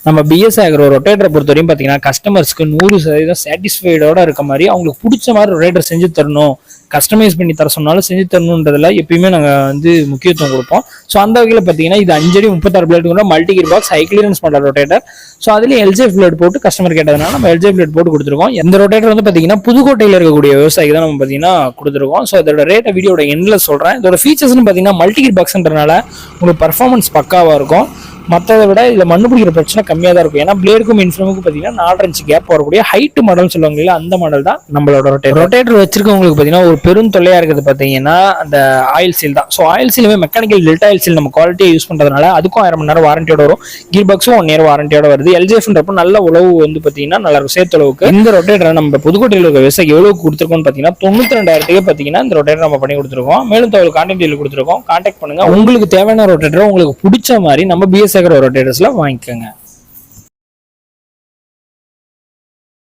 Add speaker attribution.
Speaker 1: நம்ம பிஎஸ் ஆகிற ரொட்டேட்டரை பொறுத்த வரையும் பார்த்தீங்கன்னா கஸ்டமர்ஸ்க்கு 100% சாட்டிஸ்ஃபைடோட இருக்க மாதிரி அவங்களுக்கு பிடிச்ச மாதிரி ரொட்டேட்டர் செஞ்சு தரணும், கஸ்டமைஸ் பண்ணி தர சொன்னாலும் செஞ்சு தரணுன்றதுல எப்பயுமே நாங்கள் முக்கியத்துவம் கொடுப்போம். ஸோ அந்த வகையில் பார்த்தீங்கன்னா இது 5 அடி 36 பிளேட் கூட multi gear box high clearance பண்ணுற ரொட்டேட்டர். ஸோ அதுலேயும் எல்ஜிஎஃப் பிளேட் போட்டு கஸ்டமர் கேட்டதுனால நம்ம எல்ஜிஎஃப் பிளேட் போட்டு கொடுத்துருக்கோம். இந்த ரொட்டேட்டர் பார்த்தீங்கன்னா புதுக்கோட்டையில் இருக்கக்கூடிய விவசாயிக்கு தான் நம்ம பார்த்தீங்கன்னா கொடுத்துருக்கோம். ஸோ இதோட ரேட்டை வீடியோட எண்டில் சொல்கிறேன். இதோட ஃபீச்சர்ஸ்னு பார்த்தீங்கன்னா மல்டி கியர் பாக்ஸ்ன்றனால உங்களுக்கு பர்ஃபார்மன்ஸ் பக்காவாக இருக்கும். மற்றதை விட இதில் மண்ணு பிடிக்கிற பிரச்சனை கம்மியாக தான் இருக்கும். ஏன்னா பிளேடுக்கும் இன்ஃப்ரேமுக்கும் பார்த்தீங்கன்னா 4 இன்ச் கேப் வரக்கூடிய ஹைட் மாடல் சொல்லுவாங்க இல்லையா, அந்த மாடல் தான் நம்மளோட ரொட்டேட்டர் வச்சிருக்கவங்களுக்கு பார்த்தீங்கன்னா ஒரு பெரும் தொல்லையாக இருக்கிறது பார்த்தீங்கன்னா அந்த ஆயில் சீல் தான். ஸோ ஆயில் சீலுமே மெக்கானிக்கல் டெல்டா ஆயில் சீல் நம்ம குவாலிட்டியாக யூஸ் பண்ணுறதுனால அதுக்கும் 1000 மணி நேரம் வாரண்டியோட வரும். கீர் பாக்ஸும் 1 இயர் வாரண்டியோட வருது. எல்ஜிஎஃப்ன்றப்போ நல்ல உழவு பார்த்தீங்கன்னா நல்லா இருக்கும் சேர்த்தளவுக்கு. இந்த ரொட்டேட்டரை நம்ம புதுக்கோட்டையில் இருக்க விவசாயி எவ்வளவு கொடுத்துருக்கோம்னு பார்த்தீங்கன்னா 92,000 பார்த்தீங்கன்னா இந்த ரொட்டேட்டர் நம்ம பண்ணி கொடுத்துருக்கோம். மேலும் தகவல் கான்டாக்ட் கொடுத்துருக்கோம். கான்டாக்ட் பண்ணுங்க. உங்களுக்கு தேவையான ரொட்டேட்டர் உங்களுக்கு பிடிச்ச மாதிரி நம்ம பிஎஸ் ஆகிற ரொட்டேட்டர்ஸ்ல வாங்கிக்கோங்க.